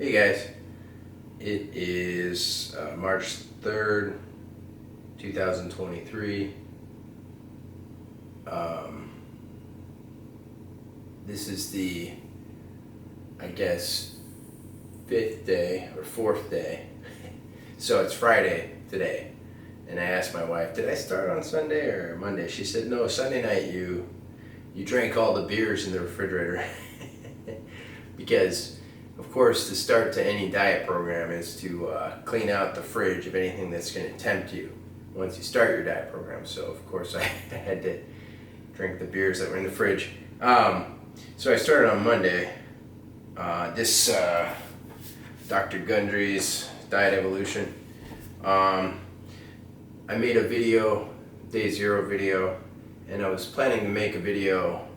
Hey guys, it is March 3rd, 2023. This is the, I guess, fifth day or fourth day. So it's Friday today. And I asked my wife, did I start on Sunday or Monday? She said, no, Sunday night you drank all the beers in the refrigerator. Because, of course, the start to any diet program is to clean out the fridge of anything that's going to tempt you once you start your diet program. So, of course, I had to drink the beers that were in the fridge. So I started on Monday. This Dr. Gundry's Diet Evolution. I made a video, day 0 video, and I was planning to make a video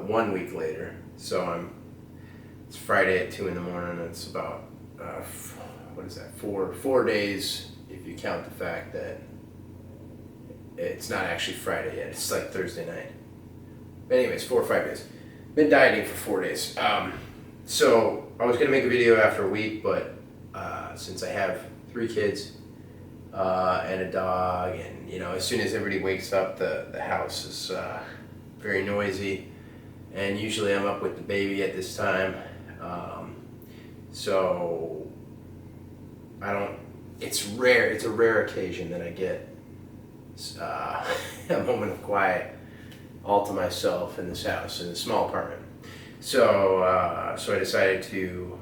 1 week later. So it's Friday at 2 in the morning. It's about, what is that, 4 days if you count the fact that it's not actually Friday yet. It's like Thursday night. But anyways, 4 or 5 days. Been dieting for 4 days. So I was going to make a video after a week, but since I have 3 kids and a dog, and as soon as everybody wakes up, the house is very noisy, and usually I'm up with the baby at this time. So it's a rare occasion that I get a moment of quiet all to myself in this house, in a small apartment. So I decided to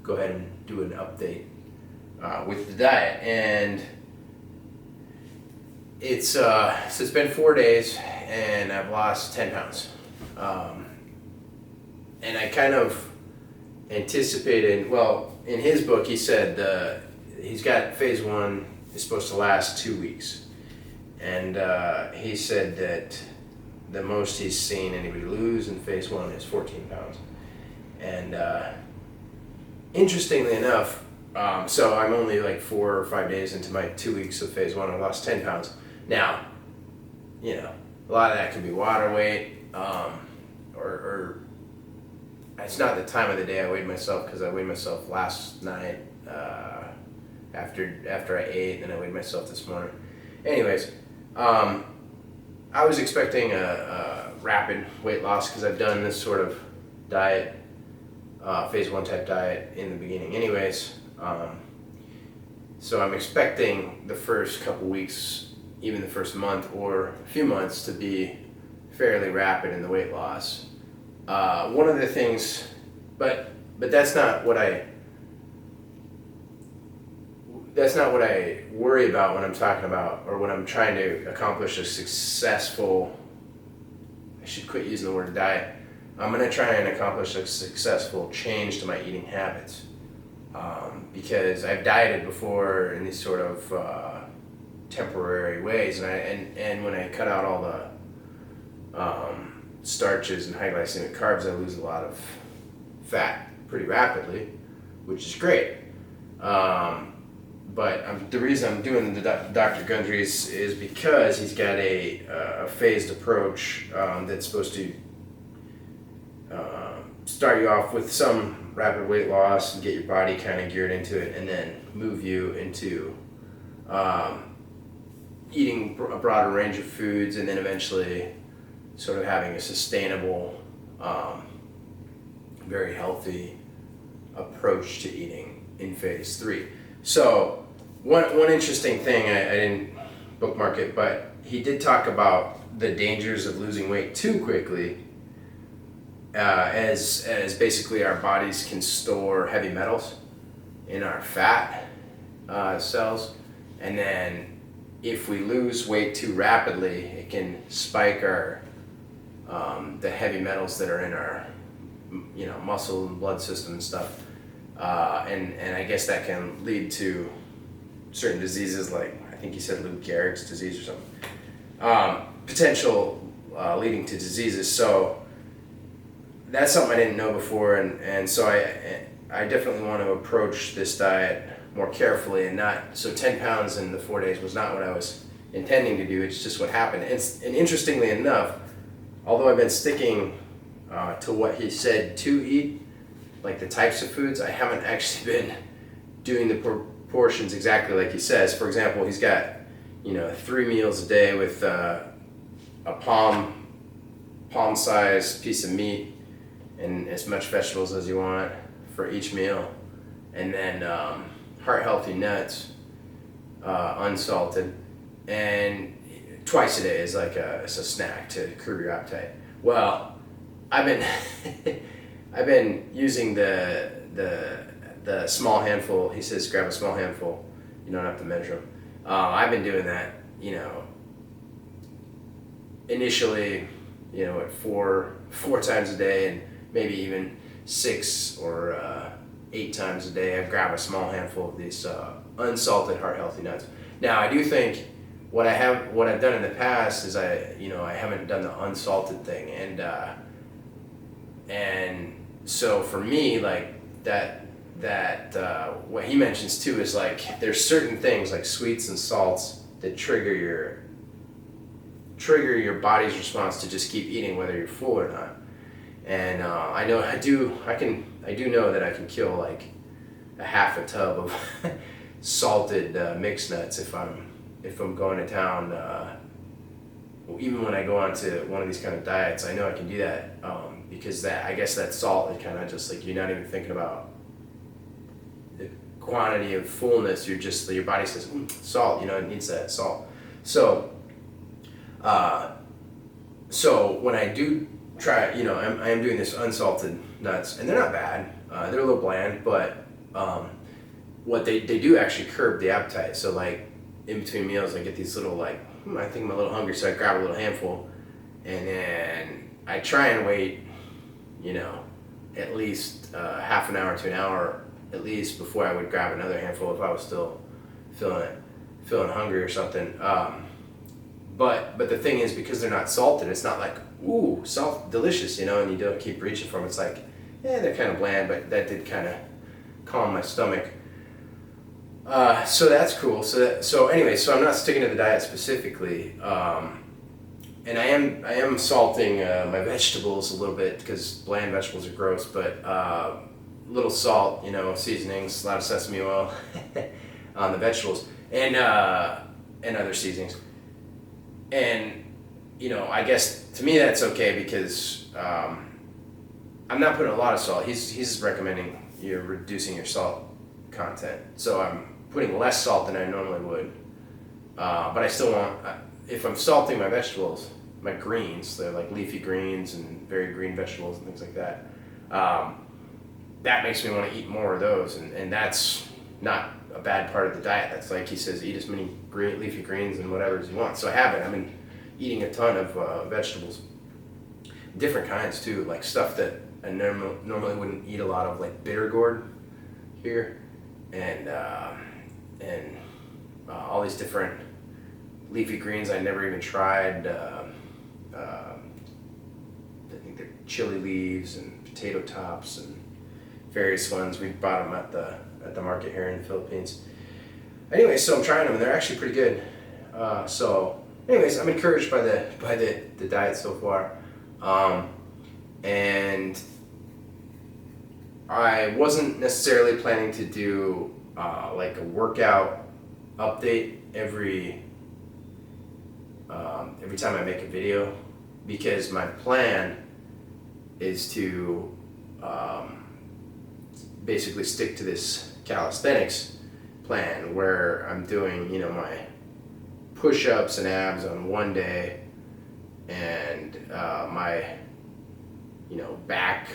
go ahead and do an update with the diet, and it's been 4 days, and I've lost 10 pounds. And I kind of anticipated, well, in his book he said he's got phase 1 is supposed to last 2 weeks, and he said that the most he's seen anybody lose in phase 1 is 14 pounds. And interestingly enough, so I'm only like 4 or 5 days into my 2 weeks of phase 1. I lost 10 pounds. Now, a lot of that could be water weight, or it's not the time of the day I weighed myself, because I weighed myself last night after I ate, and I weighed myself this morning. Anyways, I was expecting a rapid weight loss, because I've done this sort of diet, phase 1 type diet in the beginning anyways. So I'm expecting the first couple weeks, even the first month or a few months, to be fairly rapid in the weight loss. One of the things, but that's not what I worry about when I'm talking about, or when I'm trying to accomplish a successful, I should quit using the word diet. I'm going to try and accomplish a successful change to my eating habits. Because I've dieted before in these sort of temporary ways, and when I cut out all the starches and high glycemic carbs, I lose a lot of fat pretty rapidly, which is great. But the reason I'm doing the Dr. Gundry's is because he's got a phased approach that's supposed to start you off with some rapid weight loss and get your body kind of geared into it, and then move you into eating a broader range of foods, and then eventually sort of having a sustainable, very healthy approach to eating in phase 3. So one interesting thing, I didn't bookmark it, but he did talk about the dangers of losing weight too quickly, as basically our bodies can store heavy metals in our fat cells, and then if we lose weight too rapidly, it can spike our the heavy metals that are in our muscle and blood system and stuff, and I guess that can lead to certain diseases, like I think he said Lou Gehrig's disease or something, potential leading to diseases. So that's something I didn't know before, and so I definitely want to approach this diet more carefully, and not, so 10 pounds in the 4 days was not what I was intending to do. It's just what happened. And interestingly enough, although I've been sticking to what he said to eat, like the types of foods, I haven't actually been doing the proportions exactly like he says. For example, he's got, 3 meals a day with a palm-sized piece of meat and as much vegetables as you want for each meal, and then heart-healthy nuts, unsalted, and twice a day is like it's a snack to curb your appetite. Well, I've been using the small handful. He says grab a small handful. You don't have to measure them. I've been doing that, initially, at four times a day, and maybe even 6 or 8 times a day. I grab a small handful of these unsalted heart healthy nuts. Now, I do think what I've done in the past is I haven't done the unsalted thing, and so for me, like that what he mentions too is like there's certain things like sweets and salts that trigger your body's response to just keep eating whether you're full or not. And I do know that I can kill like a half a tub of salted mixed nuts if I'm going to town. Even when I go on to one of these kind of diets, I know I can do that because I guess that salt, it kind of just like you're not even thinking about the quantity of fullness. You're just, your body says salt, it needs that salt. So when I do try, I am doing this unsalted nuts, and they're not bad. They're a little bland, but what they do actually curb the appetite. So like in between meals, I get these little I think I'm a little hungry, so I grab a little handful, and then I try and wait, at least half an hour to an hour at least before I would grab another handful if I was still feeling hungry or something. But the thing is, because they're not salted, it's not like, ooh, salt, delicious, and you don't keep reaching for them. It's like, yeah, they're kind of bland, but that did kind of calm my stomach. So that's cool. So anyway, so I'm not sticking to the diet specifically, and I am salting my vegetables a little bit because bland vegetables are gross, but little salt, seasonings, a lot of sesame oil on the vegetables, and other seasonings. And, I guess to me that's okay because I'm not putting a lot of salt. He's recommending you're reducing your salt content. So I'm putting less salt than I normally would. But I still want, if I'm salting my vegetables, my greens, they're like leafy greens and very green vegetables and things like that, that makes me want to eat more of those. And that's not a bad part of the diet. That's like he says, eat as many leafy greens and whatever as you want. So I have it. I've been eating a ton of vegetables, different kinds too, like stuff that I normally wouldn't eat a lot of, like bitter gourd here, and all these different leafy greens I never even tried. I think they're chili leaves and potato tops and various ones. We bought them at the market here in the Philippines. Anyway, so I'm trying them and they're actually pretty good. So anyways, I'm encouraged by the diet so far. And I wasn't necessarily planning to do like a workout update every time I make a video, because my plan is to basically stick to this calisthenics plan where I'm doing, my push-ups and abs on one day, and my, back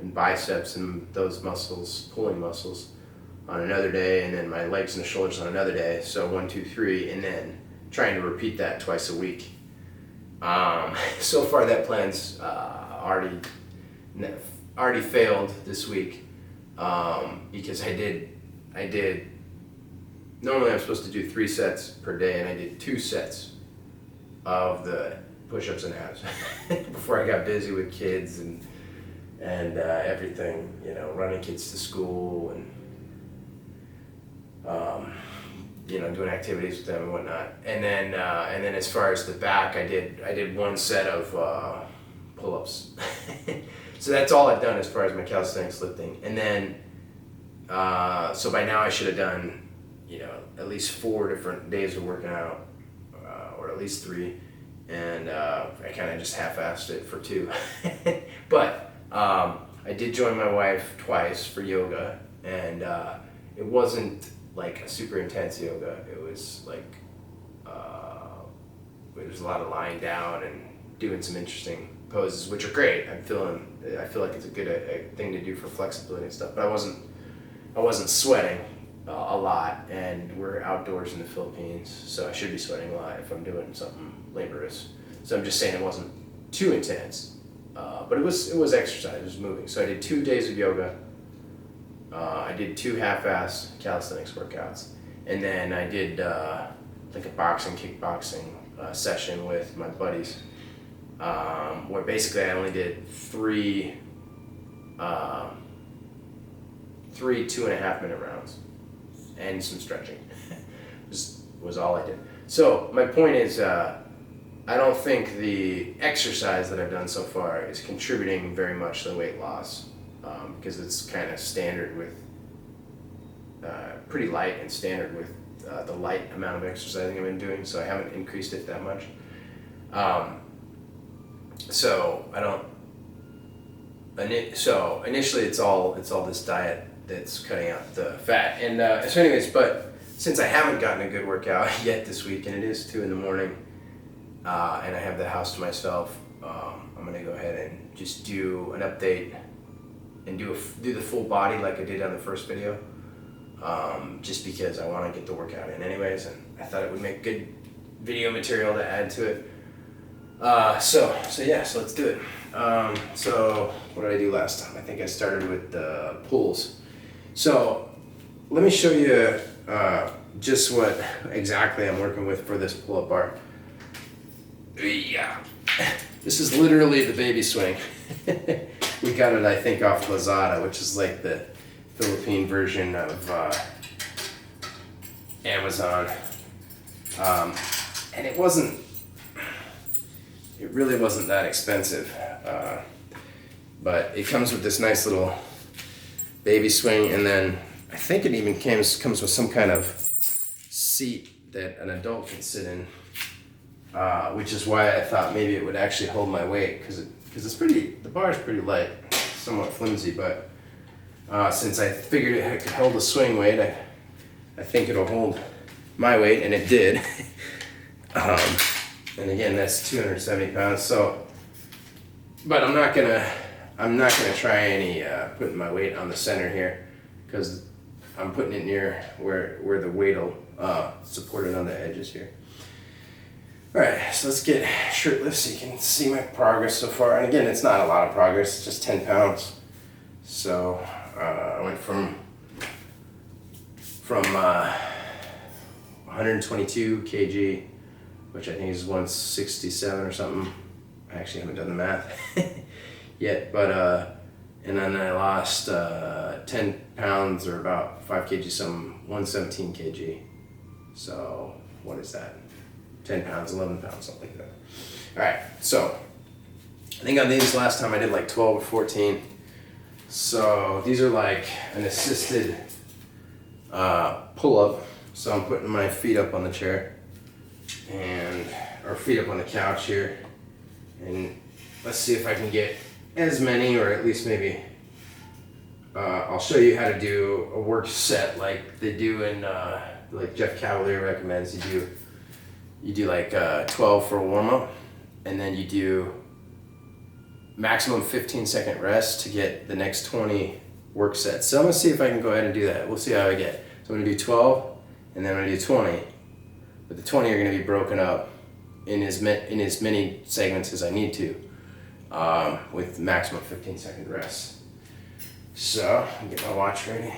and biceps and those muscles, pulling muscles, on another day, and then my legs and the shoulders on another day. So 1, 2, 3, and then trying to repeat that twice a week. So far that plan's already failed this week, because I did normally I'm supposed to do 3 sets per day, and I did 2 sets of the push-ups and abs before I got busy with kids and everything, running kids to school and doing activities with them and whatnot. And then as far as the back, I did 1 set of pull-ups. So that's all I've done as far as my calisthenics lifting. And then, so by now I should have done, at least 4 different days of working out, or at least 3. And I kind of just half-assed it for 2. But I did join my wife twice for yoga, and it wasn't like a super intense yoga. It was like, there's a lot of lying down and doing some interesting poses, which are great. I feel like it's a good thing to do for flexibility and stuff. But I wasn't sweating a lot, and we're outdoors in the Philippines, so I should be sweating a lot if I'm doing something laborious. So I'm just saying it wasn't too intense, but it was exercise. It was moving. So I did 2 days of yoga. I did 2 half-assed calisthenics workouts, and then I did like a kickboxing session with my buddies, where basically I only did 3 2.5 minute rounds and some stretching. was all I did. So my point is, I don't think the exercise that I've done so far is contributing very much to the weight loss, because it's kind of standard with, pretty light and standard with the light amount of exercising I've been doing, so I haven't increased it that much. So I don't. So initially, it's all this diet that's cutting out the fat, and so anyways, but since I haven't gotten a good workout yet this week, and it is 2 in the morning, and I have the house to myself, I'm gonna go ahead and just do an update and do the full body like I did on the first video. Just because I want to get the workout in anyways, and I thought it would make good video material to add to it. So let's do it. So what did I do last time? I think I started with the pulls. So let me show you just what exactly I'm working with for this pull-up bar. Yeah, this is literally the baby swing. We got it, I think, off Lazada, which is like the Philippine version of Amazon, and it really wasn't that expensive, but it comes with this nice little baby swing, and then I think it even comes with some kind of seat that an adult can sit in, which is why I thought maybe it would actually hold my weight, because the bar is pretty light, somewhat flimsy, but since I figured it could hold the swing weight, I think it'll hold my weight, and it did. And again, that's 270 pounds. So, but I'm not gonna try any putting my weight on the center here, because I'm putting it near where the weight will support it on the edges here. All right, so let's get shirtless so you can see my progress so far. And again, it's not a lot of progress; it's just 10 pounds. So I went from 122 kg, which I think is 167 or something. I actually haven't done the math yet, but and then I lost 10 pounds, or about 5 kg, some 117 kg. So what is that? 10 pounds, 11 pounds, something like that. All right, so I think on these last time I did like 12 or 14. So these are like an assisted pull-up. So I'm putting my feet up on the chair, or feet up on the couch here, and let's see if I can get as many, or at least maybe I'll show you how to do a work set like they do in like Jeff Cavaliere recommends. You do like 12 for a warm-up, and then you do maximum 15-second rest to get the next 20 work sets. So I'm gonna see if I can go ahead and do that. We'll see how I get. So I'm gonna do 12, and then I'm gonna do 20. But the 20 are gonna be broken up in as many segments as I need to, with maximum 15-second rest. So I'll get my watch ready.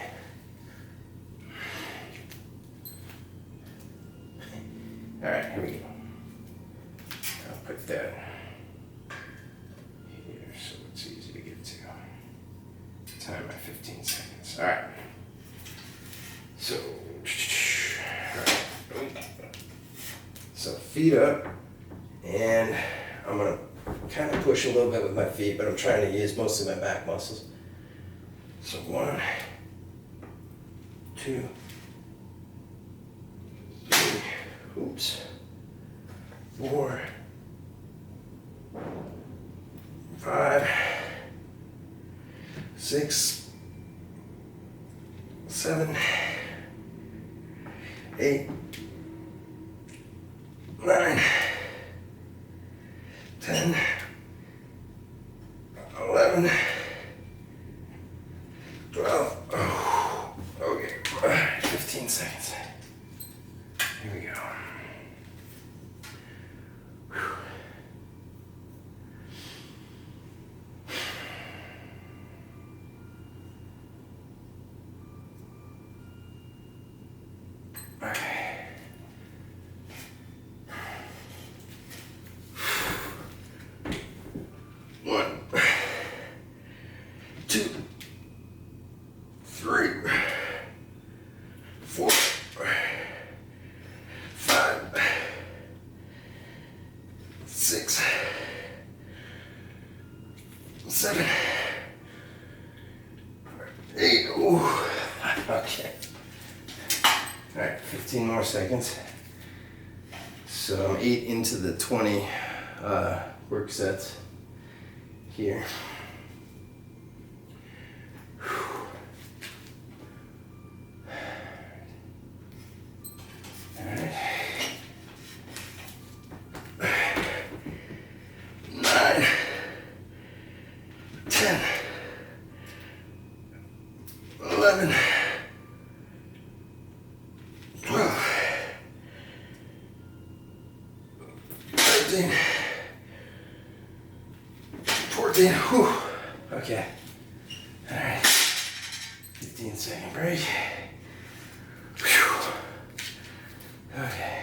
All right, here we go. I'll put that here so it's easy to get to. Time by 15 seconds. All right. So, all right. So feet up, and I'm gonna kind I push a little bit with my feet, but I'm trying to use mostly my back muscles. So 1, 2, 3, oops, 4, 5, 6, 7, 8, 9, 10, 11, 12, oh, okay, 15 seconds. Here we go. Whew. Okay. 1, 2, 3, 4, 5, 6, 7, 8. Ooh. Okay. All right, 15 more seconds. So I'm 8 into the 20 work sets here. All right. 9, 10, 11, 12, 13, 14. Whew. Okay. All right. 15-second break. Whew. Okay.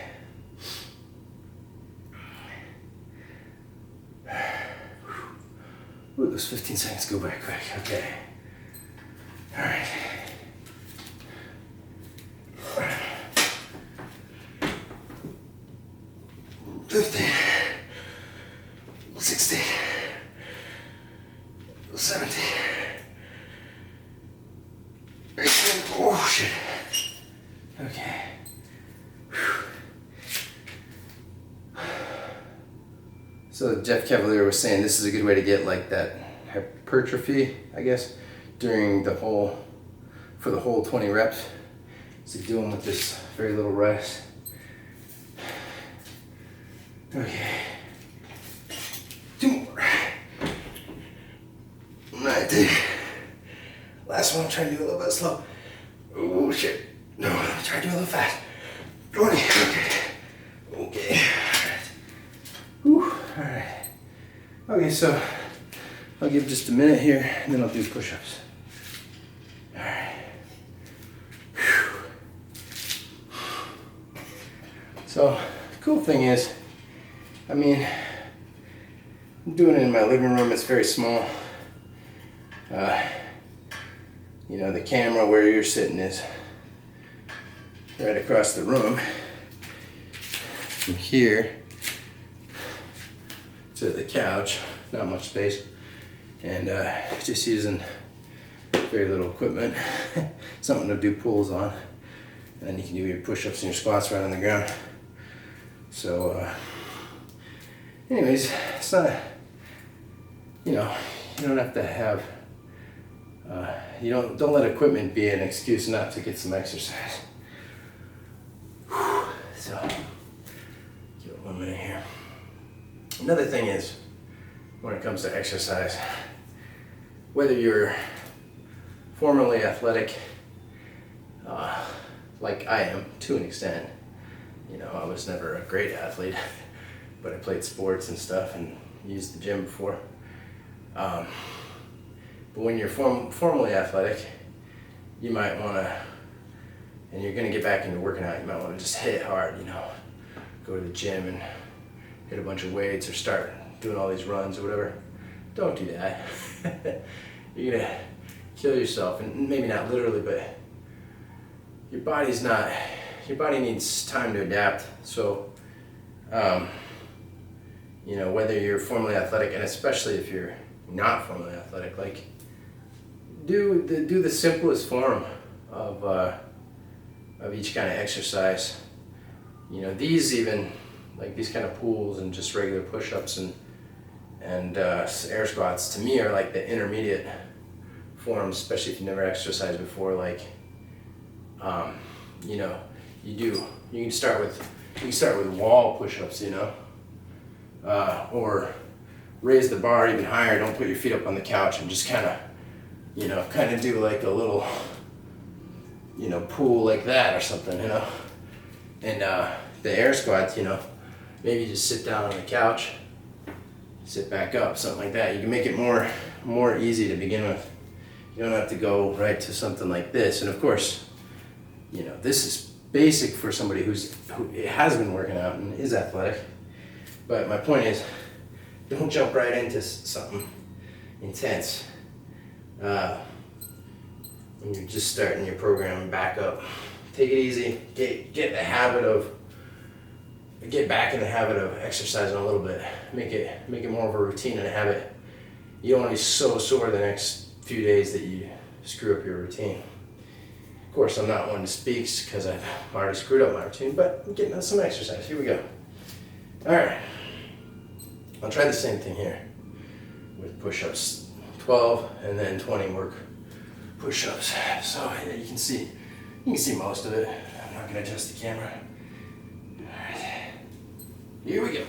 Ooh, those 15 seconds go by quick. Okay. All right. 15, 16, 17, 18. Oh shit. Okay. So Jeff Cavaliere was saying this is a good way to get like that hypertrophy, I guess, during the whole, for the whole 20 reps. So do them with this very little rest. Okay. 2 more. 19. Last one, I'm trying to do a little bit slow. Oh shit. No, I'm trying to do a little fast. 20. Okay. Okay. Whew. Alright. Okay, so I'll give just a minute here and then I'll do push-ups. Alright. So the cool thing is, I mean, I'm doing it in my living room. It's very small. You know, the camera where you're sitting is right across the room. From here to the couch, not much space. And just using very little equipment. Something to do pulls on. And then you can do your push-ups and your squats right on the ground. So, anyways, it's not, you know, you don't have to have, don't let equipment be an excuse not to get some exercise. Whew. So, give it 1 minute here. Another thing is, when it comes to exercise, whether you're formerly athletic, like I am to an extent, you know, I was never a great athlete, but I played sports and stuff and used the gym before. But when you're formerly athletic, you might want to, and you're going to get back into working out, you might want to just hit it hard, you know, go to the gym and hit a bunch of weights or start doing all these runs or whatever. Don't do that. You're going to kill yourself, and maybe not literally, but your body needs time to adapt. So, you know, whether you're formally athletic, and especially if you're not formally athletic, like do the simplest form of each kind of exercise. You know, these even, like these kind of pulls and just regular push-ups and air squats, to me are like the intermediate forms, especially if you've never exercised before. Like, you know, you can start with wall push-ups, you know, or raise the bar even higher. Don't put your feet up on the couch and just kind of do like a little, you know, pull like that or something, you know. And the air squats, you know, maybe just sit down on the couch, sit back up, something like that. You can make it more easy to begin with. You don't have to go right to something like this. And of course, you know, this is basic for somebody who has been working out and is athletic. But my point is, don't jump right into something intense when you're just starting your program and back up. Take it easy. Get back in the habit of exercising a little bit. Make it more of a routine and a habit. You don't want to be so sore the next few days that you screw up your routine. Of course, I'm not one to speak because I've already screwed up my routine, but I'm getting some exercise. Here we go. All right. I'll try the same thing here with push-ups. 12 and then 20 work push-ups. So you can see most of it. I'm not going to adjust the camera. All right. Here we go.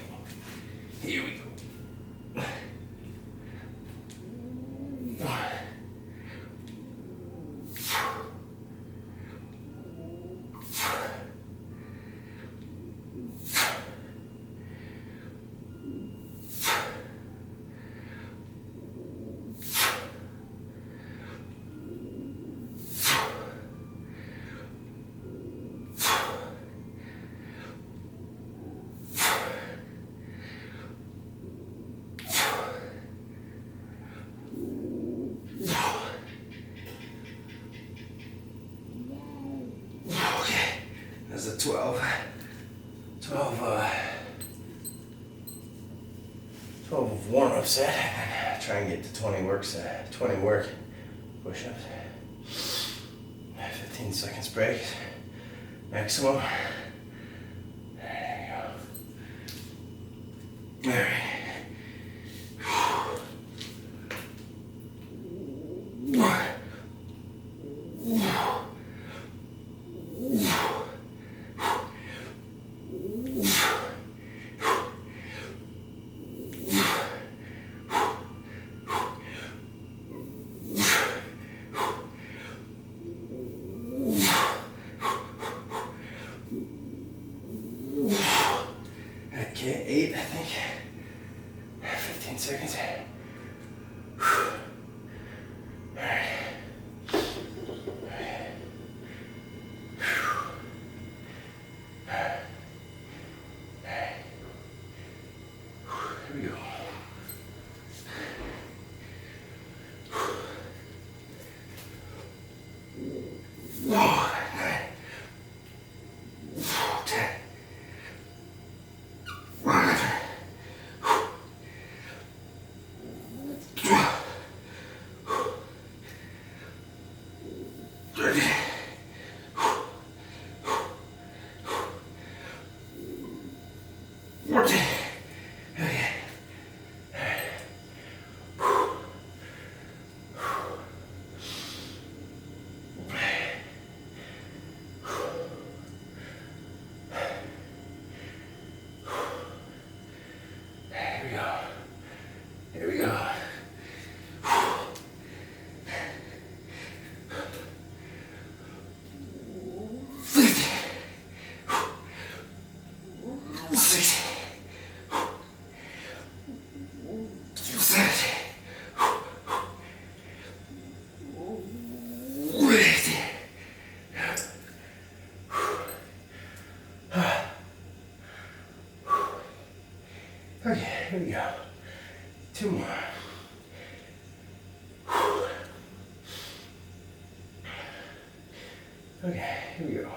There's a 12 warm-up set. Try and get to 20 work push-ups. 15 seconds break, maximum. There you go. All right. Okay, 8, I think. 15 seconds. Alright. Here we go. Here we go. 2 more. Okay, here we go.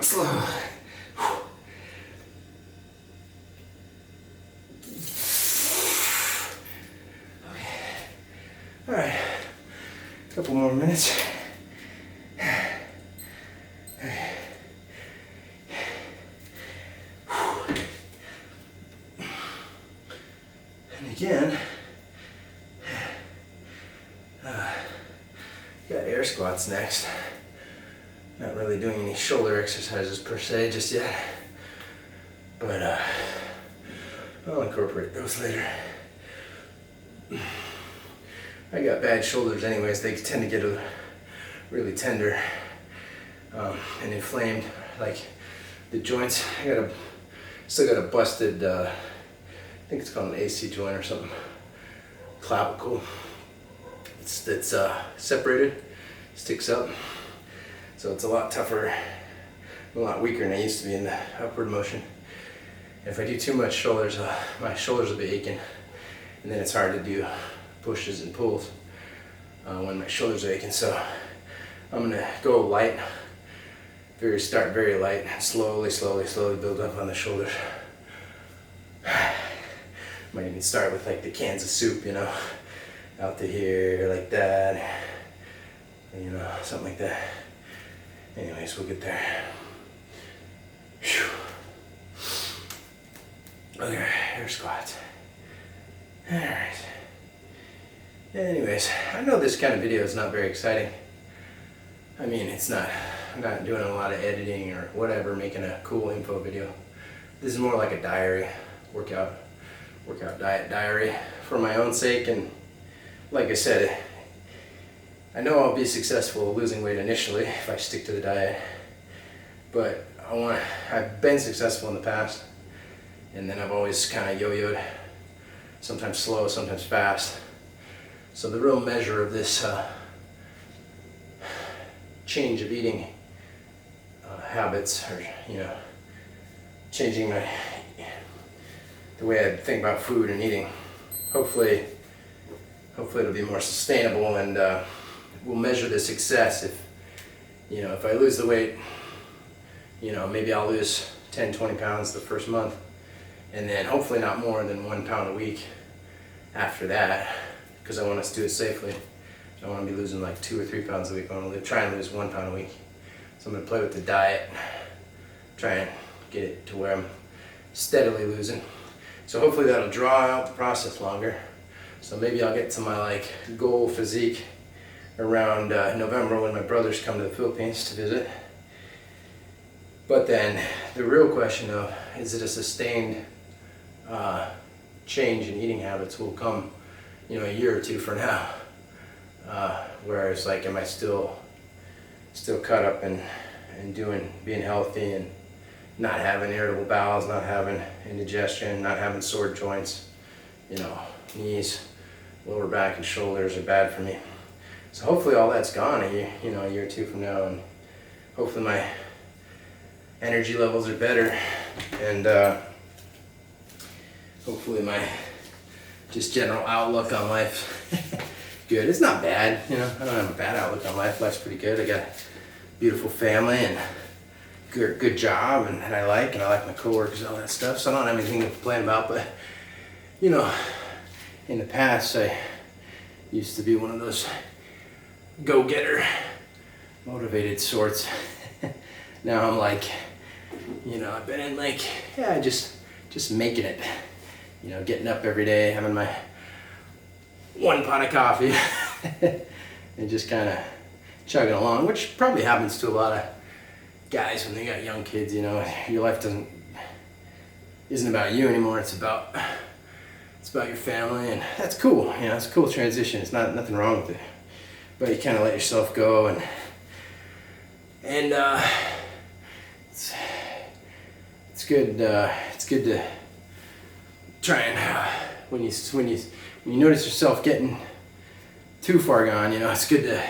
on, slow. All right, a couple more minutes. And again, got air squats next. Not really doing any shoulder exercises per se just yet, but I'll incorporate those later. I got bad shoulders anyways. They tend to get really tender and inflamed, like the joints. Still got a busted, I think it's called an AC joint or something, clavicle. It's separated, sticks up, so it's a lot tougher, a lot weaker than I used to be in the upward motion. If I do too much shoulders, my shoulders will be aching, and then it's hard to do pushes and pulls when my shoulders are aching. So I'm gonna go light, start very light, and slowly build up on the shoulders. Might even start with like the cans of soup, you know, out to here like that, you know, something like that. Anyways, we'll get there. Whew. Okay, air squats. All right. Anyways, I know this kind of video is not very exciting. I mean, I'm not doing a lot of editing or whatever, making a cool info video. This is more like a diary, workout diet diary for my own sake. And like I said, I know I'll be successful losing weight initially if I stick to the diet, but I've been successful in the past, and then I've always kind of yo-yoed, sometimes slow, sometimes fast. So the real measure of this change of eating habits, or changing the way I think about food and eating, hopefully it'll be more sustainable, and we'll measure the success. If I lose the weight, maybe I'll lose 10-20 pounds the first month, and then hopefully not more than 1 pound a week after that, because I want us to do it safely. I don't want to be losing like 2 or 3 pounds a week. I want to try and lose 1 pound a week. So I'm going to play with the diet, try and get it to where I'm steadily losing. So hopefully that'll draw out the process longer. So maybe I'll get to my goal physique around November, when my brothers come to the Philippines to visit. But then the real question of, is it a sustained change in eating habits will come a year or two from now. Whereas am I still caught up in being healthy and not having irritable bowels, not having indigestion, not having sore joints, knees, lower back and shoulders are bad for me. So hopefully all that's gone a year or two from now, and hopefully my energy levels are better, and hopefully my just general outlook on life good. It's not bad, I don't have a bad outlook on life. Life's pretty good. I got a beautiful family and good job, and I like my coworkers and all that stuff, so I don't have anything to complain about. But in the past I used to be one of those go-getter, motivated sorts. Now I'm I've been in just making it, getting up every day, having my 1 pot of coffee and just kind of chugging along, which probably happens to a lot of guys when they got young kids. Your life isn't about you anymore. It's about your family, and that's cool. It's a cool transition. It's nothing wrong with it, but you kind of let yourself go, and it's good. It's good to try and when you notice yourself getting too far gone, it's good to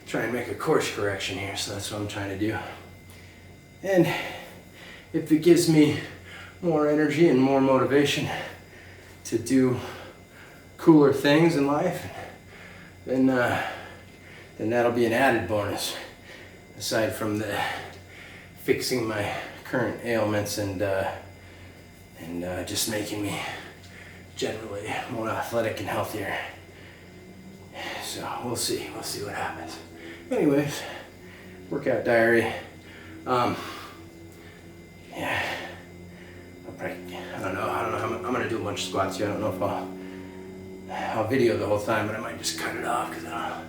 try and make a course correction here. So that's what I'm trying to do. And if it gives me more energy and more motivation to do cooler things in life, then that'll be an added bonus, aside from the fixing my current ailments and just making me generally more athletic and healthier. So we'll see what happens. Anyways, workout diary. Yeah, I don't know. I'm gonna do a bunch of squats here. I don't know if I'll video the whole time, but I might just cut it off because I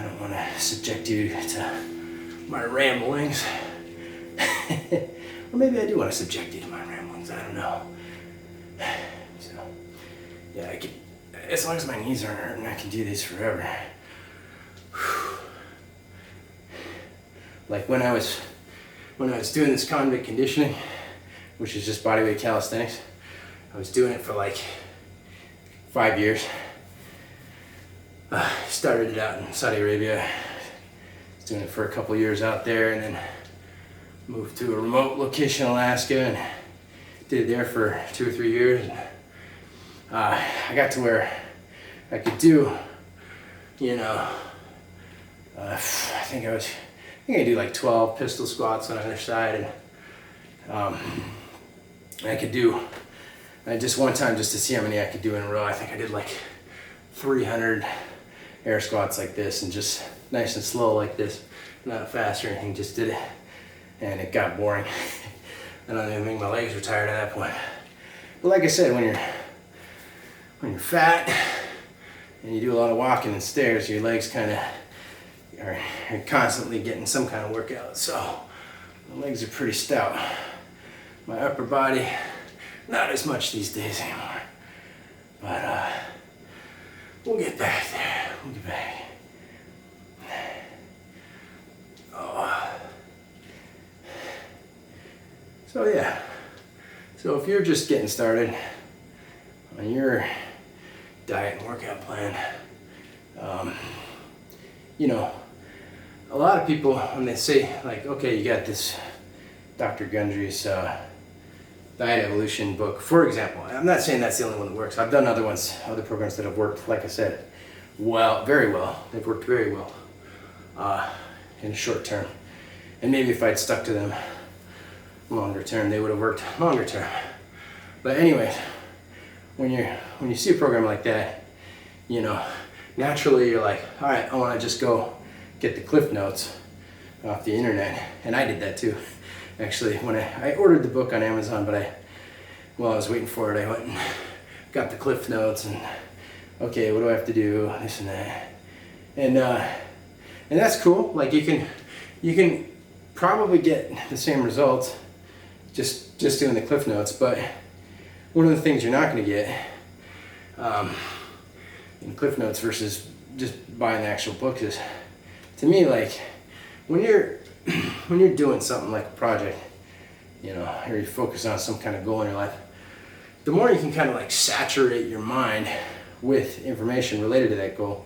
don't want to subject you to my ramblings. Or maybe I do want to subject you to my ramblings. I don't know. So, yeah, I can, as long as my knees aren't hurting, I can do these forever. Like when I was doing this Convict Conditioning, which is just bodyweight calisthenics, I was doing it for like 5 years. Started it out in Saudi Arabia. Was doing it for a couple years out there, and then moved to a remote location in Alaska and did it there for 2 or 3 years. And, I got to where I could do, I think I do like 12 pistol squats on either side, and I could do, just one time just to see how many I could do in a row, I think I did like 300 air squats like this, and just nice and slow like this, not fast or anything, just did it, and it got boring. I don't even think my legs were tired at that point. But like I said, when you're fat and you do a lot of walking and stairs, your legs kind of are constantly getting some kind of workout. So my legs are pretty stout. My upper body, not as much these days anymore. But we'll get back there. We'll get back. Oh. So yeah. So if you're just getting started on your diet and workout plan, a lot of people, when they say like, okay, you got this Dr. Gundry's Diet Evolution book, for example. I'm not saying that's the only one that works. I've done other programs that have worked, like I said, very well. They've worked very well in the short term. And maybe if I'd stuck to them longer term, they would have worked longer term. But anyways, when you see a program like that, naturally you're like, all right, I want to just go get the cliff notes off the internet. And I did that too. Actually, when I ordered the book on Amazon, but while I was waiting for it, I went and got the cliff notes and, okay, what do I have to do, this and that. And that's cool. Like you can probably get the same results just doing the cliff notes, but one of the things you're not going to get in cliff notes versus just buying the actual book is, to me, like when you're doing something like a project, or you focus on some kind of goal in your life, the more you can kind of like saturate your mind with information related to that goal,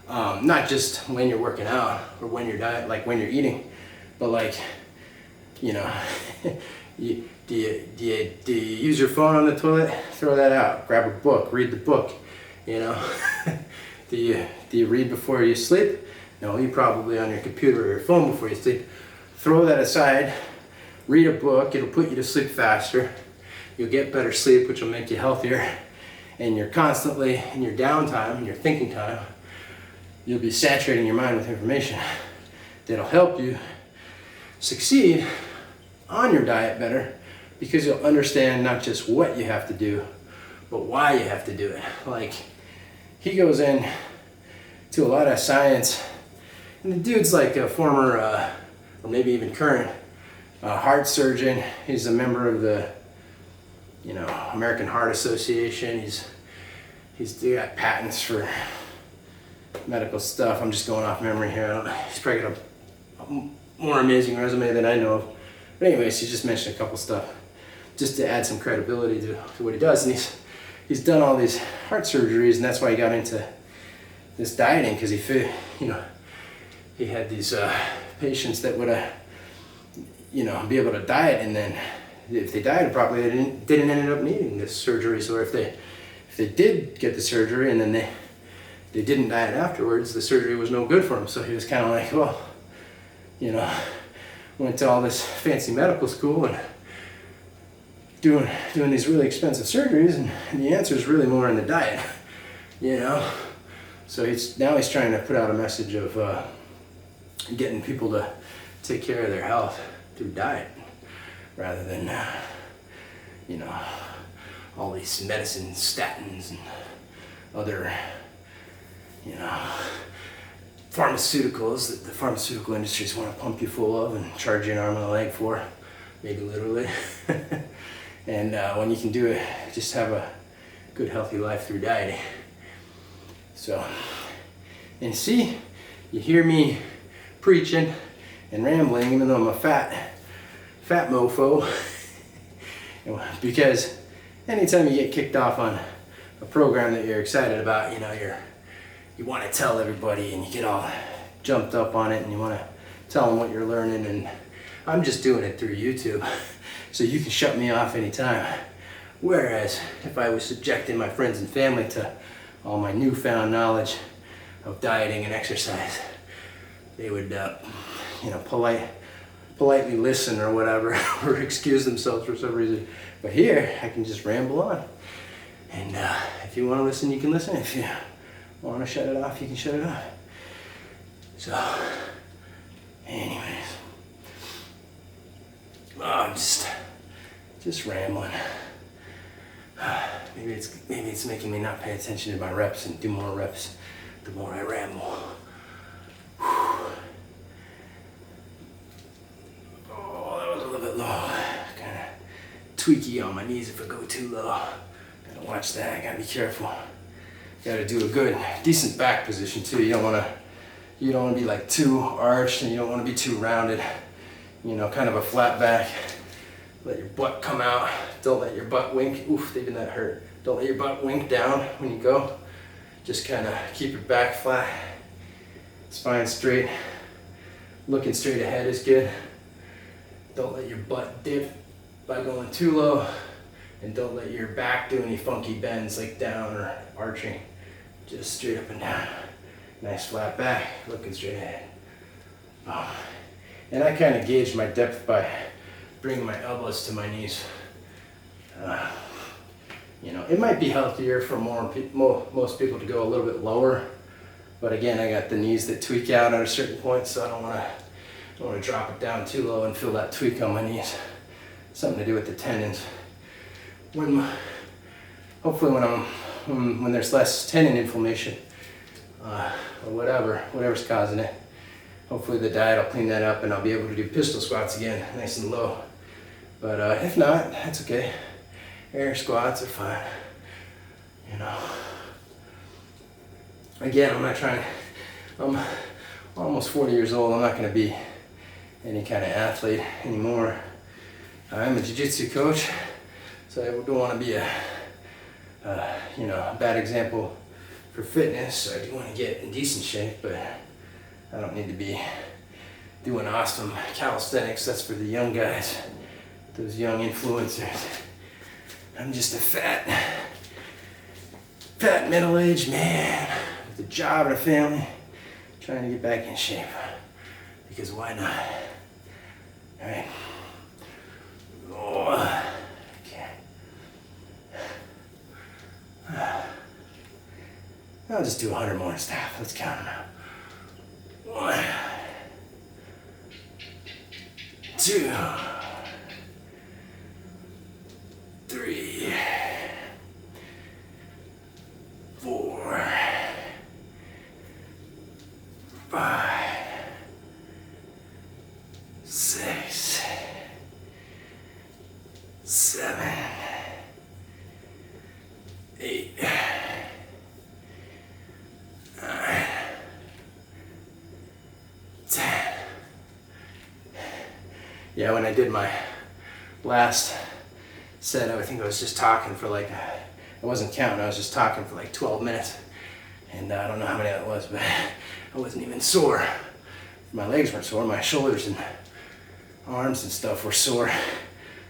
not just when you're working out or when you're like when you're eating, but like, do you use your phone on the toilet? Throw that out. Grab a book. Read the book. Do you read before you sleep? No, you probably on your computer or your phone before you sleep. Throw that aside. Read a book. It'll put you to sleep faster. You'll get better sleep, which will make you healthier. And you're constantly in your downtime, in your thinking time, you'll be saturating your mind with information that'll help you succeed on your diet better, because you'll understand not just what you have to do, but why you have to do it. Like, he goes in to a lot of science, and the dude's like a former, or maybe even current, heart surgeon. He's a member of the, American Heart Association. He's got patents for medical stuff. I'm just going off memory here. He's probably got a more amazing resume than I know of. But anyways, he just mentioned a couple stuff just to add some credibility to what he does. And he's done all these heart surgeries, and that's why he got into this dieting, because he had these patients that would be able to diet, and then if they dieted properly, they didn't end up needing this surgery. So if they did get the surgery and then they didn't diet afterwards, the surgery was no good for them. So he was kind of like, well, went to all this fancy medical school and doing these really expensive surgeries, and the answer is really more in the diet, you know. So now he's trying to put out a message of getting people to take care of their health through diet, rather than you know, all these medicines, statins, and other, you know, pharmaceuticals that the pharmaceutical industries want to pump you full of and charge you an arm and a leg for, maybe literally. And when you can do it, just have a good healthy life through dieting. So, and see, you hear me preaching and rambling, even though I'm a fat mofo. Because anytime you get kicked off on a program that you're excited about, you know, you want to tell everybody, and you get all jumped up on it, and you want to tell them what you're learning. And I'm just doing it through YouTube, so you can shut me off anytime. Whereas if I was subjecting my friends and family to all my newfound knowledge of dieting and exercise, they would, you know, politely listen or whatever, or excuse themselves for some reason. But here, I can just ramble on. And if you want to listen, you can listen. If you want to shut it off, you can shut it off. So, anyways, I'm just rambling. Maybe it's making me not pay attention to my reps and do more reps the more I ramble. Oh, that was a little bit low. Kind of tweaky on my knees if I go too low. Gotta watch that. I gotta be careful. Gotta do a good, decent back position too. You don't wanna be like too arched, and you don't wanna be too rounded. You know, kind of a flat back. Let your butt come out. Don't let your butt wink. Oof, even that hurt. Don't let your butt wink down when you go. Just kind of keep your back flat. Spine straight. Looking straight ahead is good. Don't let your butt dip by going too low. And don't let your back do any funky bends like down or arching. Just straight up and down. Nice flat back, looking straight ahead. Oh. And I kind of gauge my depth by bringing my elbows to my knees. You know, it might be healthier for most people to go a little bit lower, but again, I got the knees that tweak out at a certain point, so I don't want to drop it down too low and feel that tweak on my knees. Something to do with the tendons. Hopefully when there's less tendon inflammation, or whatever's causing it, hopefully the diet will clean that up and I'll be able to do pistol squats again, nice and low. But if not, that's okay. Air squats are fine. You know. Again, I'm almost 40 years old. I'm not going to be any kind of athlete anymore. I'm a jiu-jitsu coach, so I don't want to be a bad example for fitness. So I do want to get in decent shape, but I don't need to be doing awesome calisthenics. That's for the young guys, those young influencers. I'm just a fat middle-aged man with a job and a family, trying to get back in shape. Because why not? All right. Oh, okay. I'll just do 100 more and stop. Let's count them out. 1, 2, 3, 4, 5, 6, 7, 8, 9, 10. Yeah, when I did my last set, I think I was just talking for I wasn't counting, I was just talking for 12 minutes. And I don't know how many that was, but I wasn't even sore. My legs weren't sore, my shoulders and arms and stuff were sore.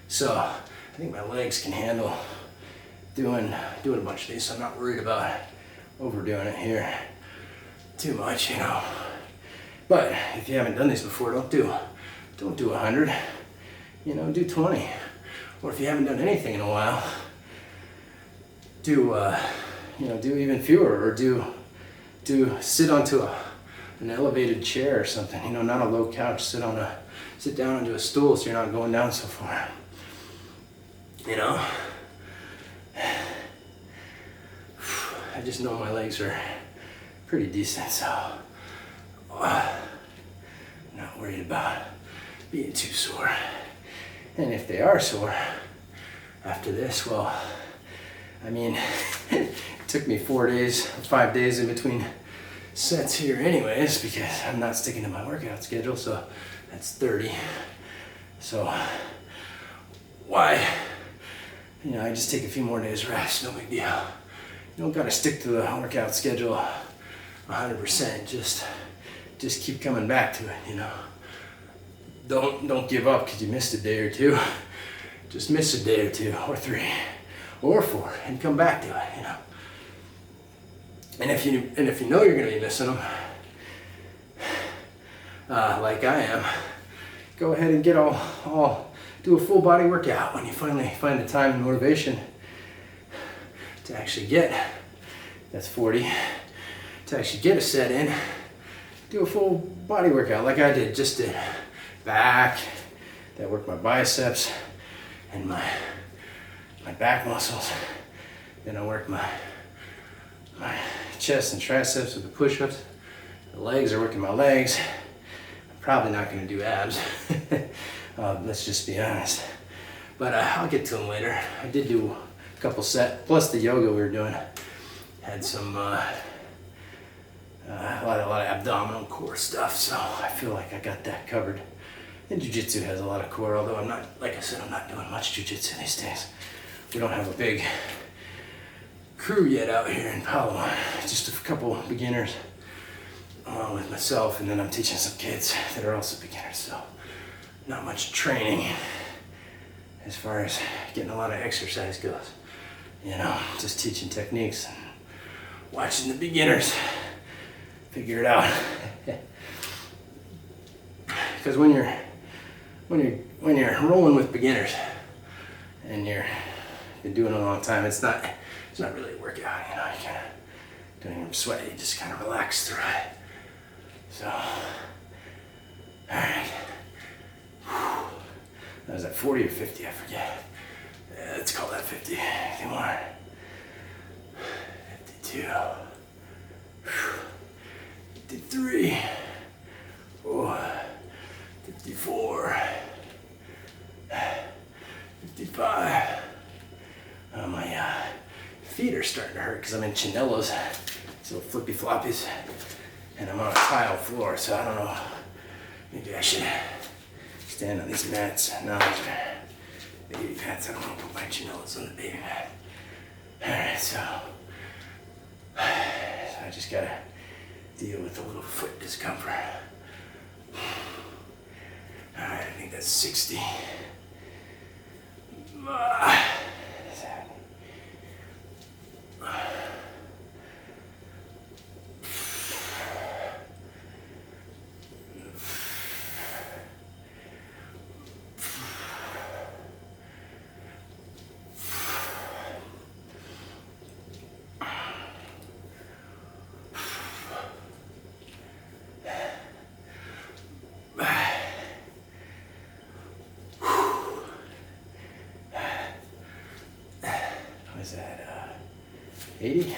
So I think my legs can handle doing a bunch of these, so I'm not worried about overdoing it here too much, you know. But if you haven't done these before, don't do don't do 100, do 20. Or if you haven't done anything in a while, do even fewer, or do sit onto an elevated chair or something, not a low couch. Sit down onto a stool so you're not going down so far. I just know my legs are pretty decent, so I'm not worried about being too sore. And if they are sore after this, well, it took me 5 days in between sets here anyways, because I'm not sticking to my workout schedule, so that's 30. So why? I just take a few more days rest, no big deal. You don't gotta stick to the workout schedule 100%, just keep coming back to it, Don't give up because you missed a day or two. Just miss a day or two, or 3, or 4, and come back to it, And if you know you're gonna be missing them, like I am, go ahead and do a full body workout when you finally find the time and motivation to actually that's 40, to actually get a set in. Do a full body workout like I just did. Back, that worked my biceps and my back muscles. Then I worked my chest and triceps with the push-ups. The legs are working my legs. I'm probably not going to do abs. Let's just be honest. But I'll get to them later. I did do a couple sets, plus the yoga we were doing. Had some a lot of abdominal core stuff, so I feel like I got that covered. And jiu-jitsu has a lot of core, although I'm not doing much jiu-jitsu these days. We don't have a big crew yet out here in Palawan. Just a couple beginners along with myself, and then I'm teaching some kids that are also beginners, so not much training as far as getting a lot of exercise goes. Just teaching techniques and watching the beginners figure it out. Because when you're rolling with beginners and you've been doing it a long time, it's not really a workout. You kind of don't even sweat. You just kind of relax through it. So, all right. Was that 40 or 50? I forget. Yeah, let's call that 50. Anything more? 52. 53. 54. 55. My feet are starting to hurt because I'm in chinelos, so flippy floppies, and I'm on a tile floor, so I don't know. Maybe I should stand on these mats. No, these are baby mats. I don't want to put my chinelos on the baby mat. Alright, so I just gotta deal with a little foot discomfort. Alright, I think that's 60. 80.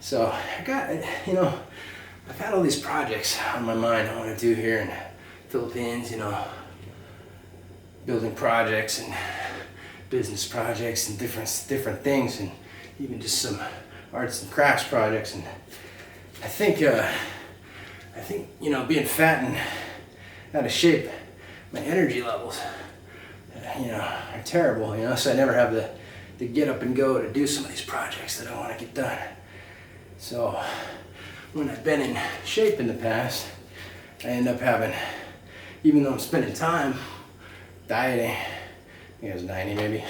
So I got, I've had all these projects on my mind I want to do here in the Philippines, building projects and business projects and different things, and even just some arts and crafts projects. And I think being fat and out of shape, my energy levels are terrible, so I never have the get up and go to do some of these projects that I want to get done. So when I've been in shape in the past, I end up having, even though I'm spending time dieting, I think it was 90 maybe,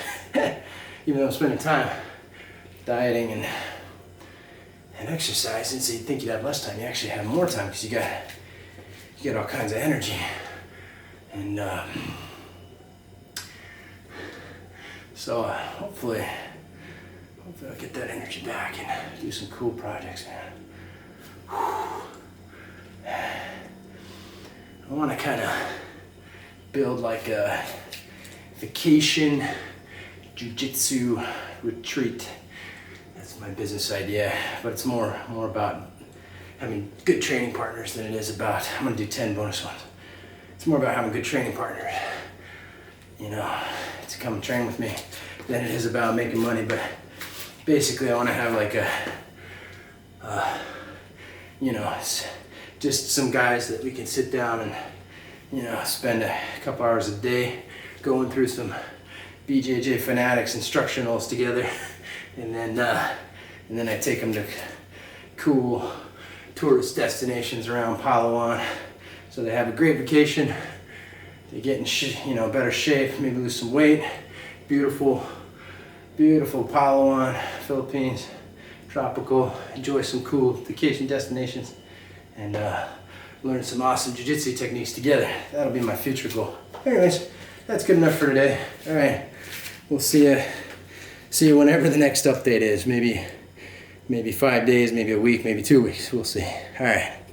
even though I'm spending time dieting and exercising, so you'd think you'd have less time, you actually have more time because you get all kinds of energy. And so hopefully I'll get that energy back and do some cool projects, man. I want to kind of build like a vacation jiu-jitsu retreat. That's my business idea, but it's more about having good training partners than it is about, I'm gonna do 10 bonus ones. It's more about having good training partners, you know, to come and train with me than it is about making money. But basically I want to have like a, you know, just some guys that we can sit down and, you know, spend a couple hours a day going through some BJJ Fanatics instructionals together, and then I take them to cool tourist destinations around Palawan, so they have a great vacation. They get in better shape, maybe lose some weight. Beautiful Palawan, Philippines, tropical. Enjoy some cool vacation destinations, and learn some awesome jiu-jitsu techniques together. That'll be my future goal. Anyways, that's good enough for today. All right, we'll see you whenever the next update is. Maybe 5 days, maybe a week, maybe 2 weeks. We'll see. All right.